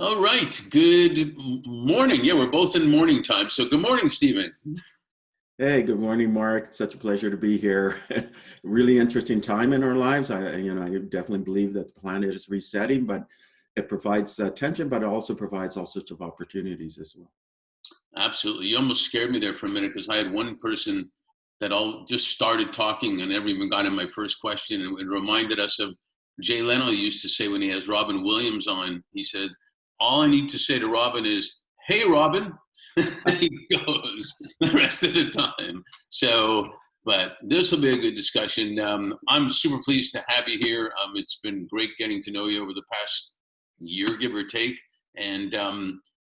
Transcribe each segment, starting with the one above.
All right. Good morning. Yeah, we're both in morning time. So good morning, Stephen. Hey, good morning, Mark. It's such a pleasure to be here. Really interesting time in our lives. I definitely believe that the planet is resetting, but it provides tension, but it also provides all sorts of opportunities as well. Absolutely. You almost scared me there for a minute because I had one person that all just started talking and never even got in my first question. And it reminded us of Jay Leno used to say when he has Robin Williams on, he said, all I need to say to Robin is, hey, Robin. He goes the rest of the time. So, but this will be a good discussion. I'm super pleased to have you here. It's been great getting to know you over the past year, give or take. And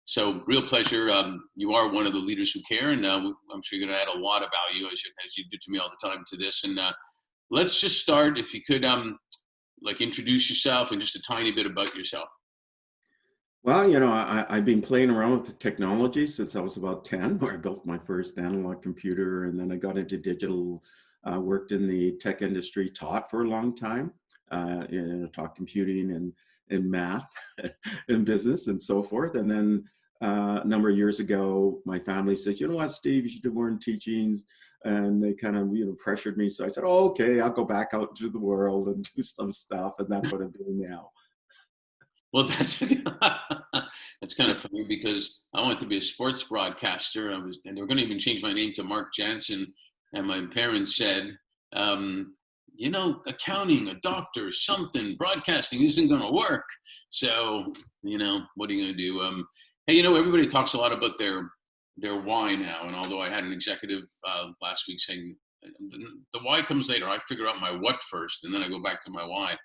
so real pleasure. You are one of the leaders who care, and I'm sure you're going to add a lot of value as you do to me all the time to this. And let's just start, if you could, like introduce yourself and just a tiny bit about yourself. Well, I've been playing around with the technology since I was about 10, where I built my first analog computer, and then I got into digital, worked in the tech industry, taught for a long time, taught computing and math and business and so forth. And then a number of years ago, my family said, you know what, Steve, you should do more in teachings. And they kind of, pressured me. So I said, oh, okay, I'll go back out into the world and do some stuff. And that's what I'm doing now. Well, that's that's kind of funny because I wanted to be a sports broadcaster. And they were going to even change my name to Mark Jansen. And my parents said, accounting, a doctor, something, broadcasting isn't going to work. So, what are you going to do? Hey, everybody talks a lot about their why now. And although I had an executive last week saying the why comes later, I figure out my what first, and then I go back to my why.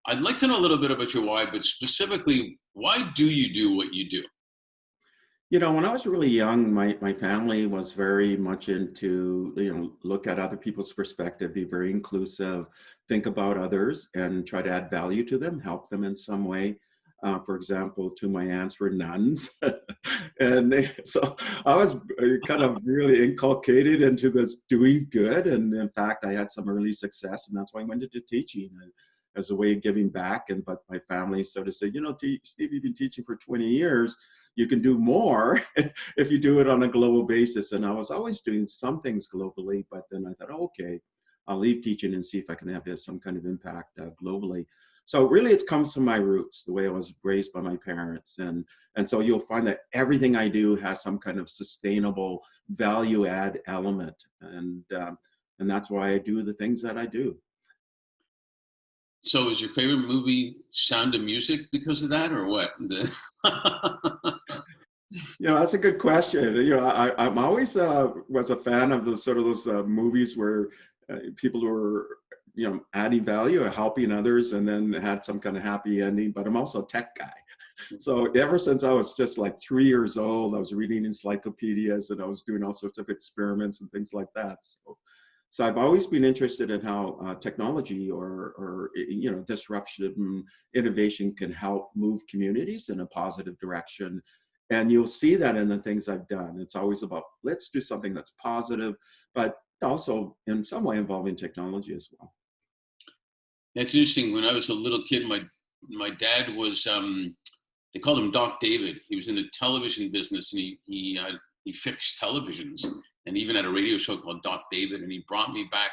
I'd like to know a little bit about your why, but specifically, why do you do what you do? When I was really young, my family was very much into, look at other people's perspective, be very inclusive, think about others and try to add value to them, help them in some way. For example, two of my aunts were nuns. So I was kind of really inculcated into this doing good. And in fact, I had some early success, and that's why I went into teaching as a way of giving back. But my family sort of said, Steve, you've been teaching for 20 years. You can do more if you do it on a global basis. And I was always doing some things globally, but then I thought, okay, I'll leave teaching and see if I can have some kind of impact globally. So really it comes from my roots, the way I was raised by my parents. And so you'll find that everything I do has some kind of sustainable value add element. And that's why I do the things that I do. So is your favorite movie Sound of Music because of that, or what? That's a good question. I'm always was a fan of those movies where people were, adding value or helping others and then had some kind of happy ending, but I'm also a tech guy. So ever since I was just like 3 years old, I was reading encyclopedias and I was doing all sorts of experiments and things like that. So I've always been interested in how technology or disruption and innovation can help move communities in a positive direction. And you'll see that in the things I've done. It's always about, let's do something that's positive, but also in some way involving technology as well. That's interesting. When I was a little kid, my dad was, they called him Doc David. He was in the television business, and he fixed televisions, and even had a radio show called Doc David. And he brought me back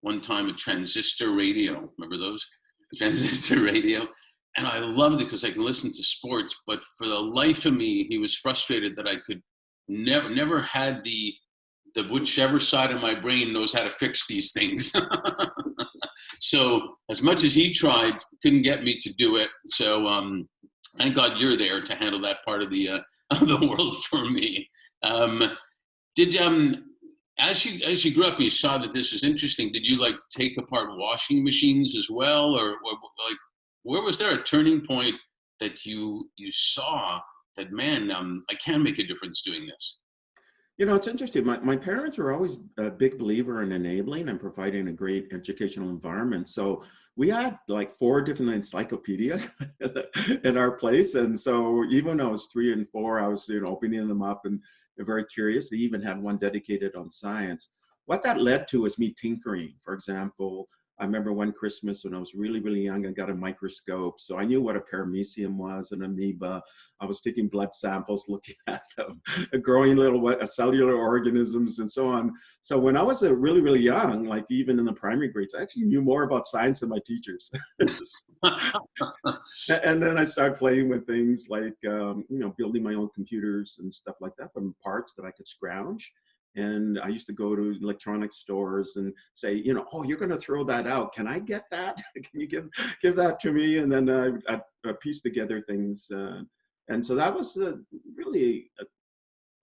one time a transistor radio. Remember those? A transistor radio. And I loved it because I can listen to sports. But for the life of me, he was frustrated that I could never had the whichever side of my brain knows how to fix these things. So as much as he tried, couldn't get me to do it. So thank God you're there to handle that part of the world for me. As you grew up, you saw that this was interesting. Did you take apart washing machines as well, or where was there a turning point that you saw that, man, I can make a difference doing this? It's interesting. My parents were always a big believer in enabling and providing a great educational environment. So we had like 4 different encyclopedias in our place. And so even when I was 3 and 4, I was opening them up and very curious. They even had one dedicated on science. What that led to was me tinkering. For example, I remember one Christmas when I was really, really young, I got a microscope. So I knew what a paramecium was, an amoeba. I was taking blood samples, looking at them, growing little cellular organisms and so on. So when I was really, really young, like even in the primary grades, I actually knew more about science than my teachers. And then I started playing with things like, building my own computers and stuff like that from parts that I could scrounge. And I used to go to electronic stores and say, oh, you're going to throw that out. Can I get that? Can you give that to me? And then I piece together things. And so that was really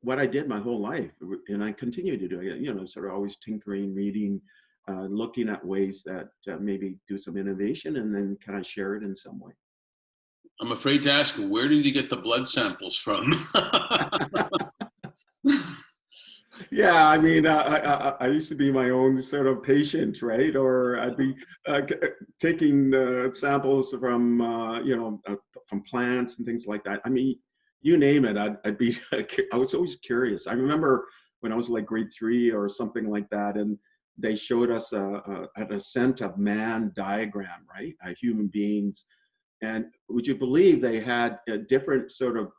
what I did my whole life. And I continue to do it, sort of always tinkering, reading, looking at ways that maybe do some innovation, and then can I share it in some way. I'm afraid to ask, where did you get the blood samples from? Yeah, I mean, I used to be my own sort of patient, right? Or I'd be taking samples from plants and things like that. I mean, you name it, I'd be, I was always curious. I remember when I was like grade 3 or something like that, and they showed us an ascent of man diagram, right? Human beings. And would you believe they had a different sort of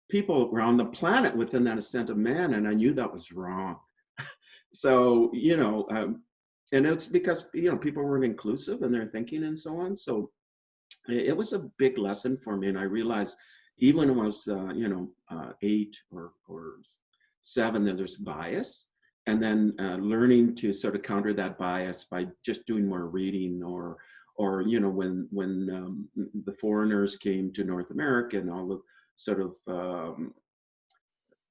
people around the planet within that ascent of man, and I knew that was wrong. So and it's because people weren't inclusive in their thinking and so on. So it was a big lesson for me, and I realized even when I was 8 or 7 that there's bias, and then learning to sort of counter that bias by just doing more reading, or when the foreigners came to North America and all the sort of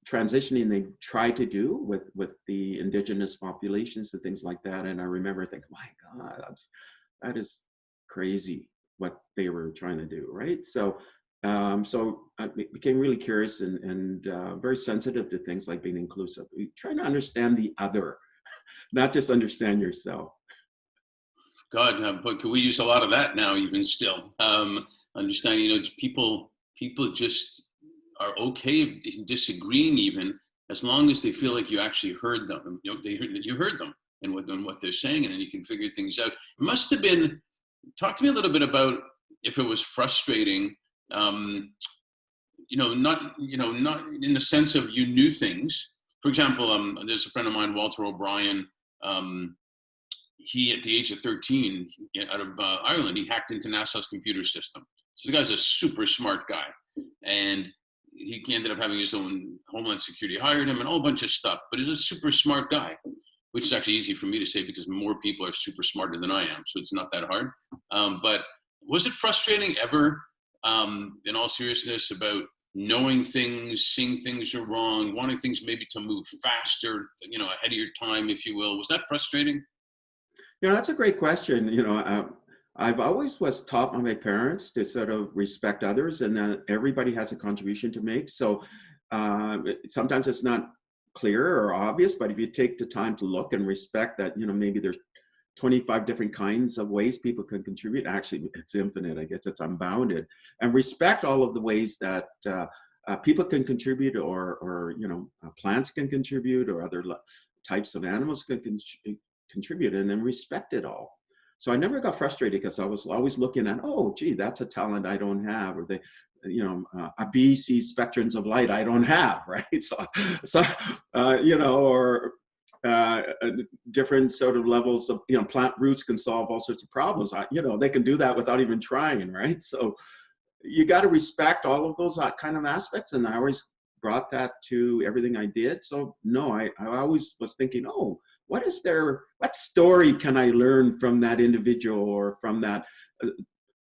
transitioning they tried to do with the indigenous populations and things like that. And I remember thinking, my God, that is crazy what they were trying to do, right? So I became really curious and very sensitive to things like being inclusive. Trying to understand the other, not just understand yourself. God, but could we use a lot of that now, even still? Understanding, people just are okay disagreeing, even as long as they feel like you actually heard them. You heard them and what they're saying, and then you can figure things out. It must have been. Talk to me a little bit about if it was frustrating. Not in the sense of you knew things. For example, there's a friend of mine, Walter O'Brien. He, at the age of 13, out of Ireland, he hacked into NASA's computer system. So the guy's a super smart guy. And he ended up having his own Homeland Security hired him and a whole bunch of stuff. But he's a super smart guy, which is actually easy for me to say because more people are super smarter than I am. So it's not that hard. But was it frustrating ever, in all seriousness, about knowing things, seeing things are wrong, wanting things maybe to move faster, ahead of your time, if you will? Was that frustrating? That's a great question. I've always was taught by my parents to sort of respect others, and that everybody has a contribution to make. So sometimes it's not clear or obvious, but if you take the time to look and respect that, maybe there's 25 different kinds of ways people can contribute. Actually, it's infinite. I guess it's unbounded. And respect all of the ways that people can contribute, or plants can contribute, or other types of animals can contribute, and then respect it all. So I never got frustrated because I was always looking at, oh, gee, that's a talent I don't have, or a bee sees spectrums of light I don't have, right? Or different sort of levels of, plant roots can solve all sorts of problems. They can do that without even trying, right? So you got to respect all of those kind of aspects, and I always brought that to everything I did. So no, I always was thinking, oh, what story can I learn from that individual, or from that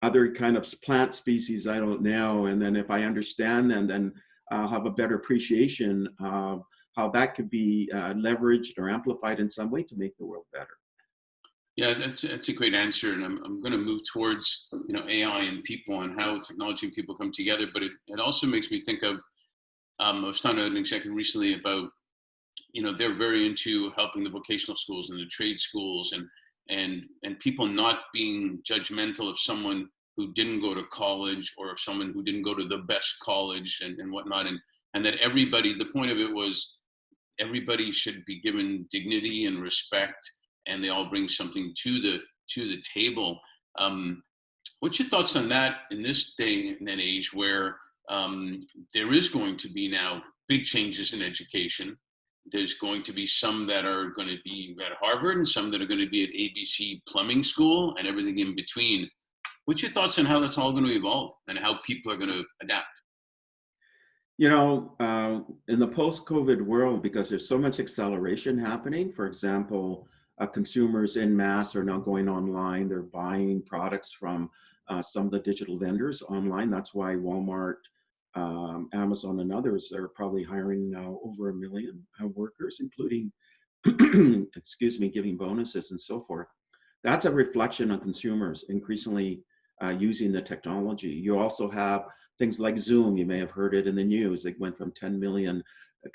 other kind of plant species I don't know? And then if I understand them, then I'll have a better appreciation of how that could be leveraged or amplified in some way to make the world better. Yeah, that's a great answer, and I'm going to move towards AI and people and how technology and people come together. But it also makes me think of I was talking to an executive recently about they're very into helping the vocational schools and the trade schools, and people not being judgmental of someone who didn't go to college, or someone who didn't go to the best college and whatnot, and that everybody. The point of it was everybody should be given dignity and respect, and they all bring something to to the table. Um, what's your thoughts on that in this day and age where there is going to be now big changes in education? There's going to be some that are going to be at Harvard and some that are going to be at ABC Plumbing School and everything in between. What's your thoughts on how that's all going to evolve and how people are going to adapt? In the post-COVID world, because there's so much acceleration happening, for example, consumers en masse are now going online. They're buying products from some of the digital vendors online. That's why Walmart, Amazon, and others are probably hiring now over 1 million workers, including, excuse me, giving bonuses and so forth. That's a reflection on consumers increasingly using the technology. You also have things like Zoom. You may have heard it in the news. It went from 10 million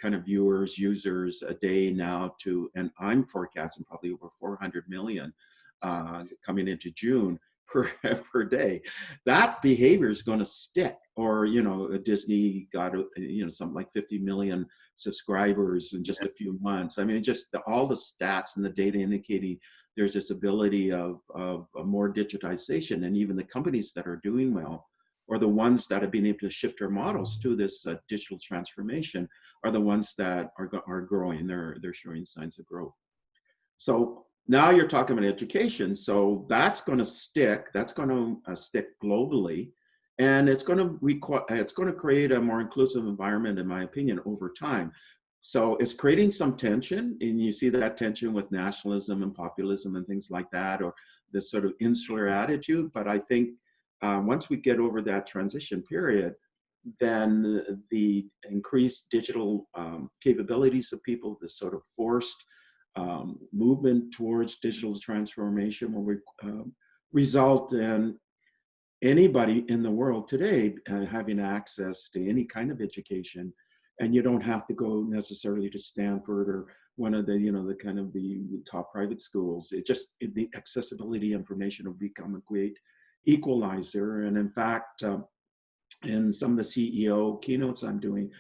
kind of viewers, users a day now to, and I'm forecasting probably over 400 million coming into June per, per day. That behavior is going to stick. Or, Disney got, something like 50 million subscribers in just a few months. I mean, just all the stats and the data indicating there's this ability of more digitization, and even the companies that are doing well, or the ones that have been able to shift their models to this digital transformation, are the ones that are growing. They're showing signs of growth. So now you're talking about education. So that's going to stick. That's going to stick globally, and it's going to create a more inclusive environment, in my opinion, over time. So it's creating some tension, and you see that tension with nationalism and populism and things like that, or this sort of insular attitude. But I think once we get over that transition period, then the increased digital capabilities of people, this sort of forced movement towards digital transformation will result in anybody in the world today having access to any kind of education, and you don't have to go necessarily to Stanford or one of the the kind of the top private schools. The accessibility information will become a great equalizer. And in fact, in some of the CEO keynotes I'm doing,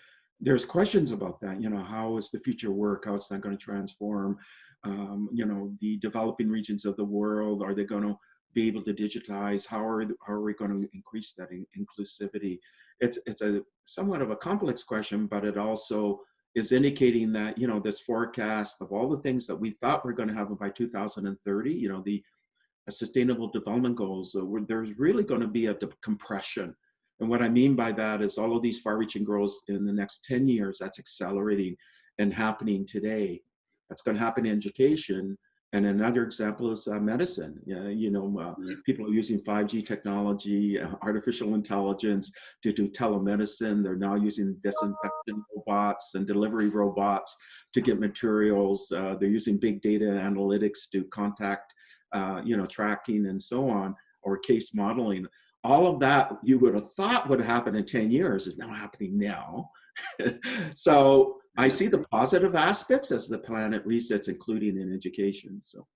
there's questions about that. How is the future work? How is that going to transform? The developing regions of the world, are they going to be able to digitize? How are we going to increase that inclusivity? It's a somewhat of a complex question, but it also is indicating that this forecast of all the things that we thought we're going to have by 2030, the sustainable development goals, there's really going to be a compression. And what I mean by that is all of these far-reaching goals in the next 10 years, that's accelerating and happening today. That's going to happen in education. And another example is medicine. People are using 5G technology, artificial intelligence to do telemedicine. They're now using disinfection robots and delivery robots to get materials. They're using big data analytics to contact, tracking and so on, or case modeling. All of that you would have thought would happen in 10 years is now happening now. So I see the positive aspects as the planet resets, including in education. So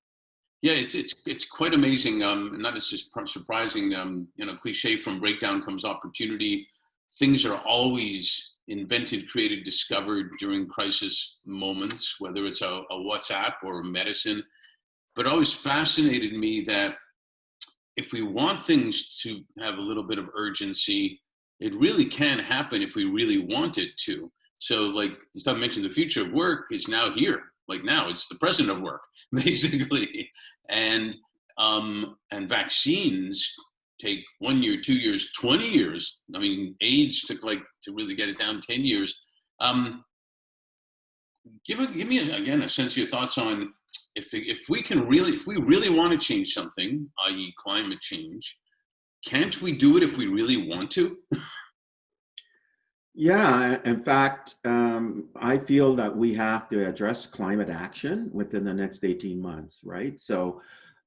yeah, it's quite amazing. Not it's just surprising. Cliche from breakdown comes opportunity. Things are always invented, created, discovered during crisis moments, whether it's a WhatsApp or medicine. But it always fascinated me that if we want things to have a little bit of urgency, it really can happen if we really want it to. So like I mentioned, the future of work is now here. Like now it's the present of work, basically. And vaccines take 1 year, 2 years, 20 years. I mean, AIDS took to really get it down 10 years. Give me again a sense of your thoughts on if we really want to change something, i.e. climate change, can't we do it if we really want to? yeah, in fact, I feel that we have to address climate action within the next 18 months, right? So,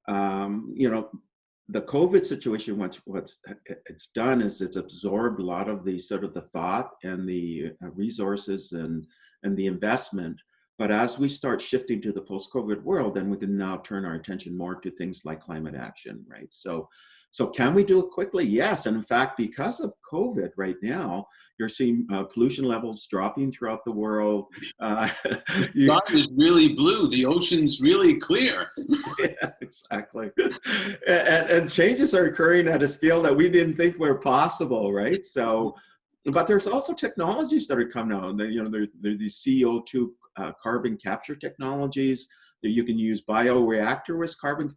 the COVID situation, what's it's done is it's absorbed a lot of the sort of the thought and the resources and the investment. But as we start shifting to the post-COVID world, then we can now turn our attention more to things like climate action, right? So So can we do it quickly? Yes. And in fact, because of COVID right now, you're seeing pollution levels dropping throughout the world. Sky is really blue. The ocean's really clear. Yeah, exactly. And changes are occurring at a scale that we didn't think were possible, right? So, but there's also technologies that are coming out. There's these CO2 carbon capture technologies that you can use bioreactor with carbon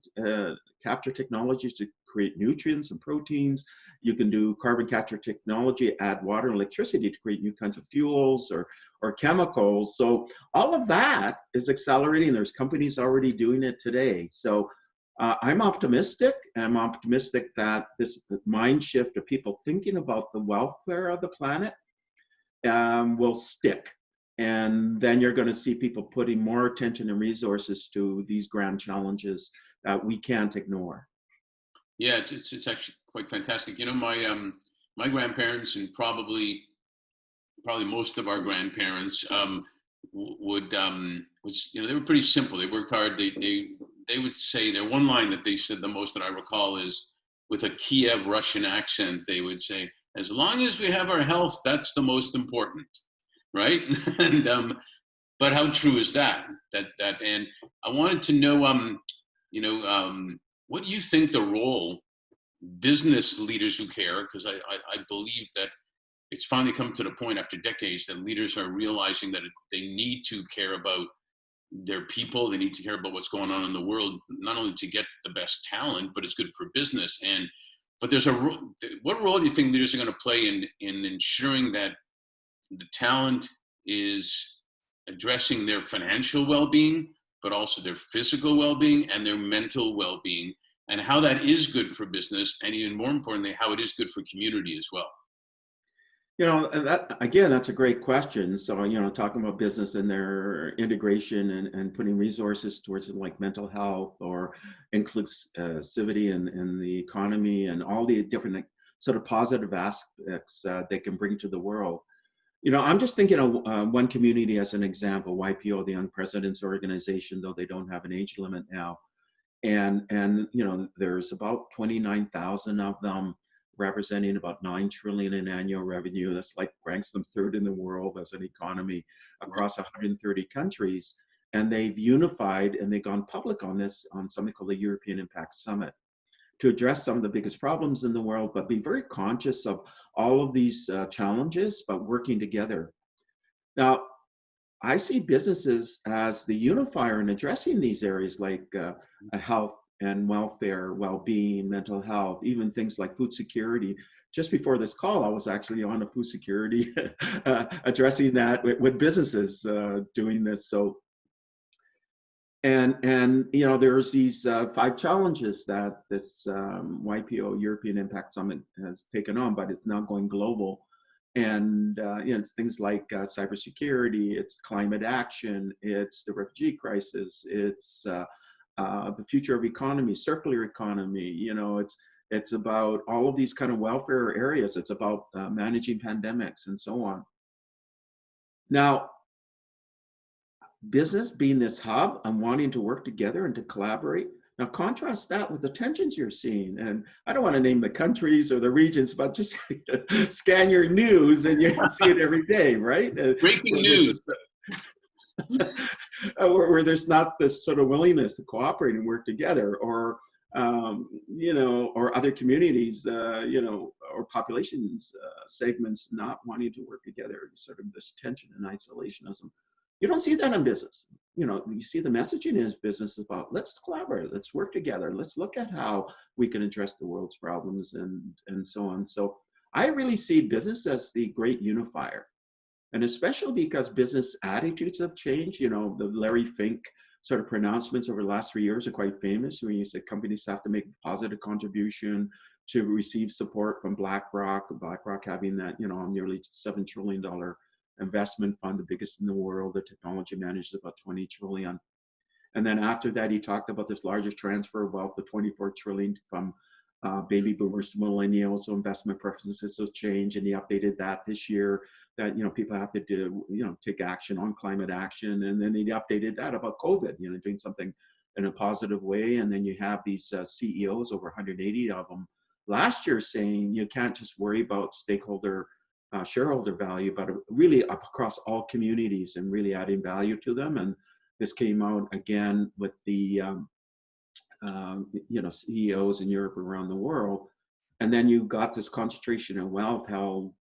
capture technologies to create nutrients and proteins. You can do carbon capture technology, add water and electricity to create new kinds of fuels or chemicals. So all of that is accelerating. There's companies already doing it today. So I'm optimistic. I'm optimistic that this mind shift of people thinking about the welfare of the planet will stick. And then you're going to see people putting more attention and resources to these grand challenges that we can't ignore. Yeah, it's actually quite fantastic. My grandparents and probably most of our grandparents they were pretty simple. They worked hard. They would say their one line that they said the most that I recall is with a Kiev Russian accent. They would say, "As long as we have our health, that's the most important." Right? And but how true is that? And I wanted to know, what do you think the role business leaders who care, because I believe that it's finally come to the point after decades that leaders are realizing that they need to care about their people. They need to care about what's going on in the world, not only to get the best talent, but it's good for business. But what role do you think leaders are going to play in ensuring that the talent is addressing their financial well-being, but also their physical well-being and their mental well-being, and how that is good for business, and even more importantly, how it is good for community as well? That's a great question. So, talking about business and their integration and putting resources towards like mental health or inclusivity in the economy and all the different sort of positive aspects they can bring to the world. I'm just thinking of one community as an example, YPO, the Young Presidents Organization, though they don't have an age limit now. And there's about 29,000 of them, representing about 9 trillion in annual revenue. That's like ranks them third in the world as an economy across 130 countries. And they've unified and they've gone public on this on something called the European Impact Summit to address some of the biggest problems in the world, but be very conscious of all of these challenges, but working together. Now, I see businesses as the unifier in addressing these areas like health and welfare, well-being, mental health, even things like food security. Just before this call, I was actually on a food security, addressing that with businesses doing this. So, and there's these 5 challenges that this YPO European Impact Summit has taken on, but it's now going global. And it's things like cybersecurity, it's climate action, it's the refugee crisis, it's the future of economy, circular economy. It's about all of these kind of welfare areas. It's about managing pandemics and so on. Now, business being this hub and wanting to work together and to collaborate. Now, contrast that with the tensions you're seeing. And I don't want to name the countries or the regions, but just scan your news and you see it every day, right? Breaking news. Where there's not this sort of willingness to cooperate and work together, or other communities, or populations segments not wanting to work together, sort of this tension and isolationism. You don't see that in business. You see the messaging is business about let's collaborate, let's work together, let's look at how we can address the world's problems and so on. So I really see business as the great unifier. And especially because business attitudes have changed. The Larry Fink sort of pronouncements over the last 3 years are quite famous, when he said companies have to make a positive contribution to receive support from BlackRock having that, nearly $7 trillion investment fund, the biggest in the world. The technology manages about 20 trillion. And then after that, he talked about this largest transfer of wealth, the 24 trillion from baby boomers to millennials. So investment preferences will change. And he updated that this year, that, people have to do, take action on climate action. And then he updated that about COVID, doing something in a positive way. And then you have these CEOs, over 180 of them, last year saying you can't just worry about stakeholder shareholder value, but really up across all communities and really adding value to them. And this came out again with the CEOs in Europe around the world. And then you got this concentration of wealth held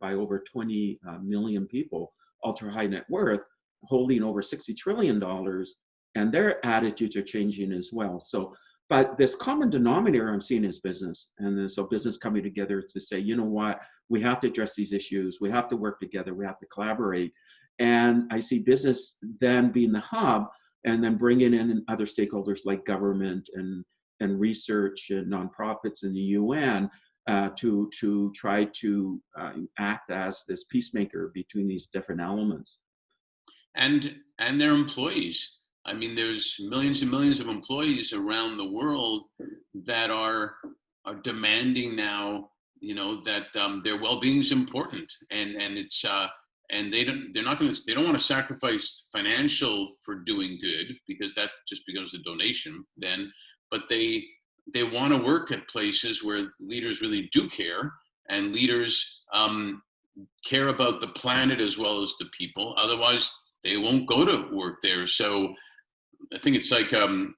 by over 20 million people, ultra high net worth, holding over $60 trillion. And their attitudes are changing as well. So, but this common denominator I'm seeing is business. And then, so business coming together to say, you know what, we have to address these issues. We have to work together. We have to collaborate. And I see business then being the hub, and then bringing in other stakeholders like government and research and nonprofits and the UN to try to act as this peacemaker between these different elements. And their employees. I mean, there's millions and millions of employees around the world that are demanding now, that their well-being is important, and it's and they don't want to sacrifice financial for doing good, because that just becomes a donation then, but they want to work at places where leaders really do care, and leaders care about the planet as well as the people. Otherwise, they won't go to work there. So I think it's like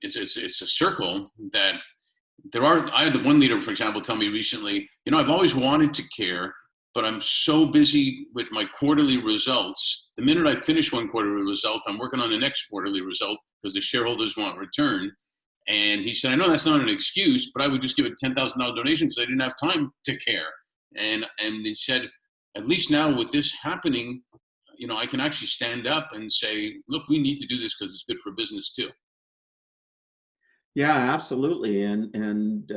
it's a circle that I had one leader, for example, tell me recently, I've always wanted to care, but I'm so busy with my quarterly results. The minute I finish one quarterly result, I'm working on the next quarterly result because the shareholders want return. And he said, I know that's not an excuse, but I would just give a $10,000 donation because I didn't have time to care. And he said, at least now with this happening, I can actually stand up and say, look, we need to do this because it's good for business too. Yeah, absolutely. And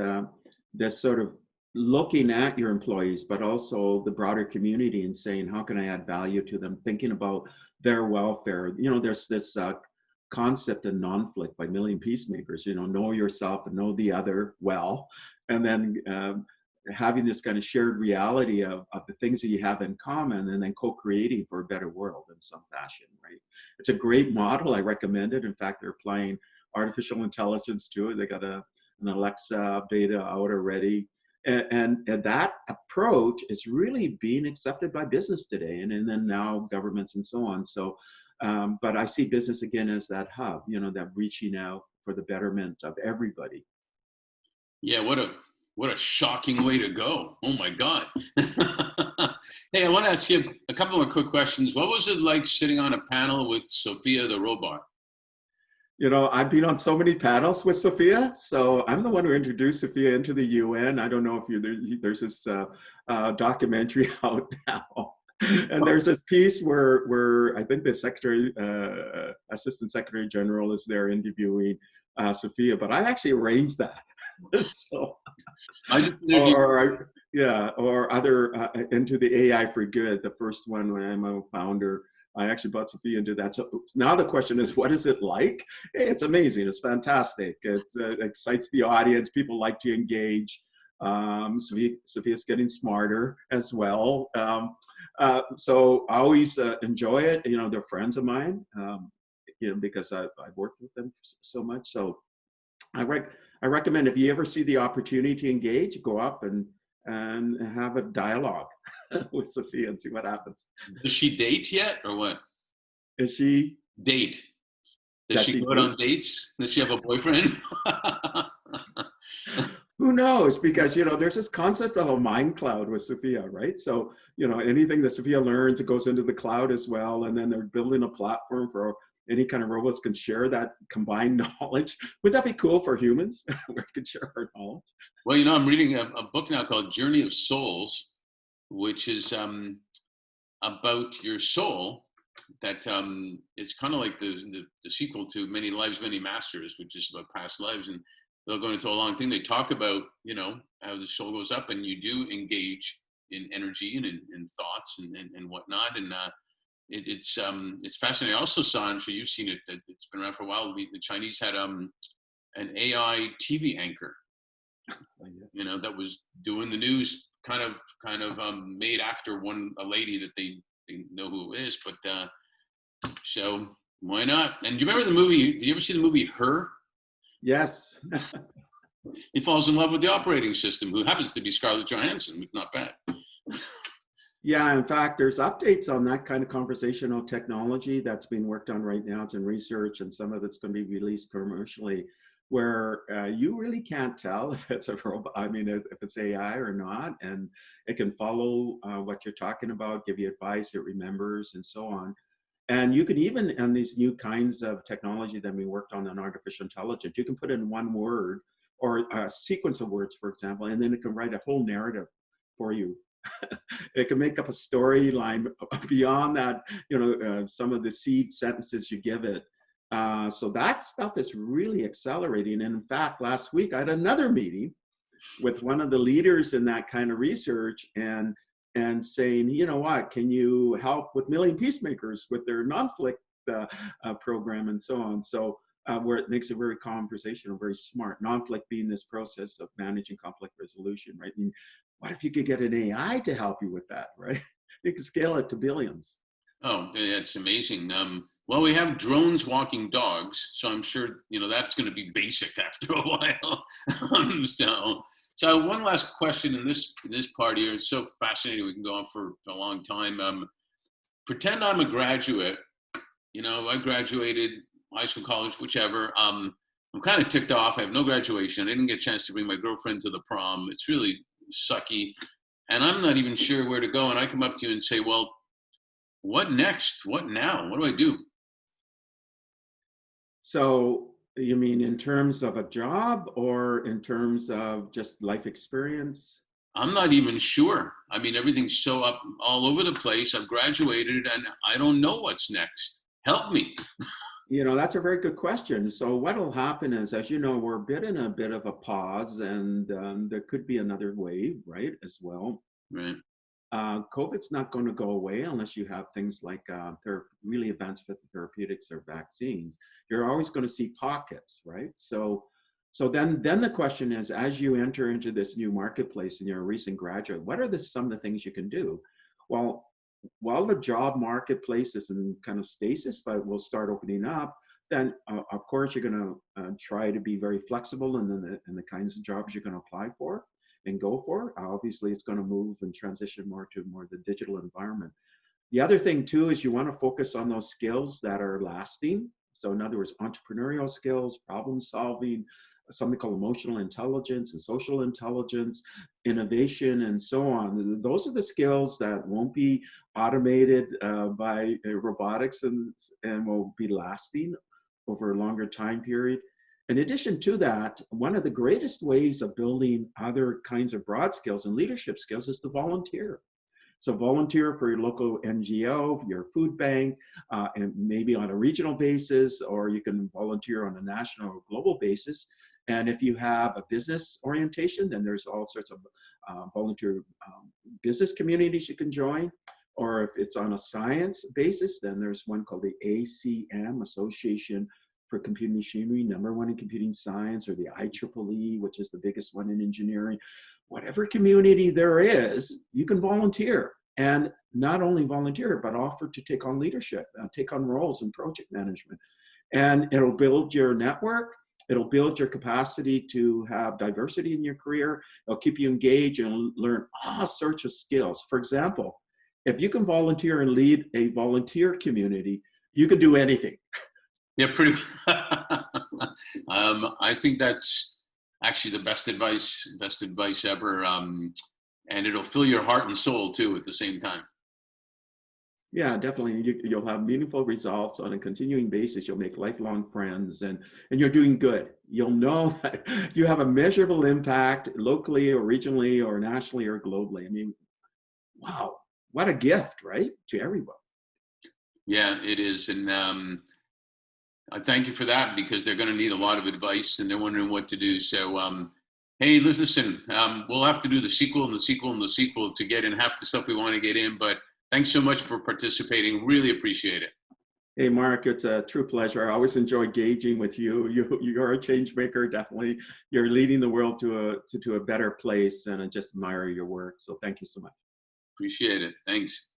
this sort of looking at your employees, but also the broader community, and saying, how can I add value to them? Thinking about their welfare. There's this concept of non-flick by Million Peacemakers, know yourself and know the other well. And then having this kind of shared reality of the things that you have in common, and then co-creating for a better world in some fashion, right? It's a great model. I recommend it. In fact, they're applying artificial intelligence to it. They got an Alexa beta out already. And that approach is really being accepted by business today, and then now governments and so on. So, but I see business again as that hub, that reaching out for the betterment of everybody. Yeah, what a shocking way to go. Oh my God. Hey, I want to ask you a couple more quick questions. What was it like sitting on a panel with Sofia the robot? I've been on so many panels with Sofia, so I'm the one who introduced Sofia into the UN. I don't know if there's this documentary out now, and there's this piece where I think the Assistant Secretary General is there interviewing Sofia, but I actually arranged that. So, or other into the AI for Good, the first one when I'm a founder. I actually brought Sofia into that. So now the question is, what is it like? Hey, it's amazing. It's fantastic. It excites the audience. People like to engage. Sofia's getting smarter as well. So I always enjoy it. They're friends of mine, because I've worked with them so much. So I recommend, if you ever see the opportunity to engage, go up and have a dialogue with Sofia and see what happens. Does she date yet, or what? Is she date? Does she go out on dates? Does she have a boyfriend? Who knows? Because there's this concept of a mind cloud with Sofia, right? So anything that Sofia learns, it goes into the cloud as well, and then they're building a platform for any kind of robots can share that combined knowledge. Would that be cool for humans? We could share our knowledge. Well, I'm reading a book now called Journey of Souls, which is about your soul. That it's kind of like the sequel to Many Lives, Many Masters, which is about past lives. And they'll go into a long thing. They talk about, how the soul goes up, and you do engage in energy and in thoughts and whatnot. And it's fascinating. I also saw, I'm sure you've seen it, that it's been around for a while. The Chinese had an AI TV anchor, that was doing the news, kind of made after a lady that they know who it is. But so why not? And do you remember the movie? Did you ever see the movie Her? Yes. He falls in love with the operating system, who happens to be Scarlett Johansson, which not bad. Yeah, in fact, there's updates on that kind of conversational technology that's being worked on right now. It's in research, and some of it's going to be released commercially, where you really can't tell if it's a robot, I mean, if it's AI or not, and it can follow what you're talking about, give you advice, it remembers, and so on. And you can even, on these new kinds of technology that we worked on artificial intelligence, you can put in one word or a sequence of words, for example, and then it can write a whole narrative for you. It can make up a storyline beyond that, some of the seed sentences you give it. So that stuff is really accelerating. And in fact, last week I had another meeting with one of the leaders in that kind of research, and saying, you know what, can you help with Million Peacemakers with their non-conflict program and so on. So where it makes it very conversational, very smart. Non-conflict being this process of managing conflict resolution, right? I mean, what if you could get an AI to help you with that, right? You could scale it to billions. Oh, that's amazing. Well, we have drones walking dogs, so I'm sure that's going to be basic after a while. So one last question in this part here. It's so fascinating. We can go on for a long time. Pretend I'm a graduate. I graduated high school, college, whichever. I'm kind of ticked off. I have no graduation. I didn't get a chance to bring my girlfriend to the prom. It's really sucky, and I'm not even sure where to go. And I come up to you and say, well, what next? What now? What do I do? So you mean in terms of a job or in terms of just life experience? I'm not even sure. I mean, everything's so up all over the place. I've graduated and I don't know what's next. Help me. That's a very good question. So what'll happen is, as you know, we're in a bit of a pause, and there could be another wave, right, as well. Right. COVID's not going to go away unless you have things like really advanced therapeutics or vaccines. You're always going to see pockets, right? So then the question is, as you enter into this new marketplace and you're a recent graduate, what are some of the things you can do? Well, while the job marketplace is in kind of stasis, but will start opening up, then of course you're going to try to be very flexible in the kinds of jobs you're going to apply for and go for. Obviously, it's going to move and transition more to the digital environment. The other thing too is you want to focus on those skills that are lasting. So in other words, entrepreneurial skills, problem solving, something called emotional intelligence and social intelligence, innovation, and so on. Those are the skills that won't be automated by robotics and will be lasting over a longer time period. In addition to that, one of the greatest ways of building other kinds of broad skills and leadership skills is to volunteer. So volunteer for your local NGO, your food bank, and maybe on a regional basis, or you can volunteer on a national or global basis. And if you have a business orientation, then there's all sorts of volunteer business communities you can join. Or if it's on a science basis, then there's one called the ACM, Association for Computing Machinery, #1 in computing science, or the IEEE, which is the biggest one in engineering. Whatever community there is, you can volunteer. And not only volunteer, but offer to take on leadership, take on roles in project management. And it'll build your network. It'll build your capacity to have diversity in your career. It'll keep you engaged and learn all sorts of skills. For example, if you can volunteer and lead a volunteer community, you can do anything. Yeah, pretty. I think that's actually the best advice ever. And it'll fill your heart and soul too at the same time. Yeah, definitely. You'll have meaningful results on a continuing basis. You'll make lifelong friends, and you're doing good. You'll know that you have a measurable impact locally or regionally or nationally or globally. I mean, wow, what a gift, right? To everyone. Yeah, it is. And I thank you for that, because they're going to need a lot of advice and they're wondering what to do. So, hey, listen, we'll have to do the sequel and the sequel and the sequel to get in half the stuff we want to get in. But thanks so much for participating. Really appreciate it. Hey, Mark, it's a true pleasure. I always enjoy engaging with you. You're a change maker, definitely. You're leading the world to a better place, and I just admire your work. So thank you so much. Appreciate it. Thanks.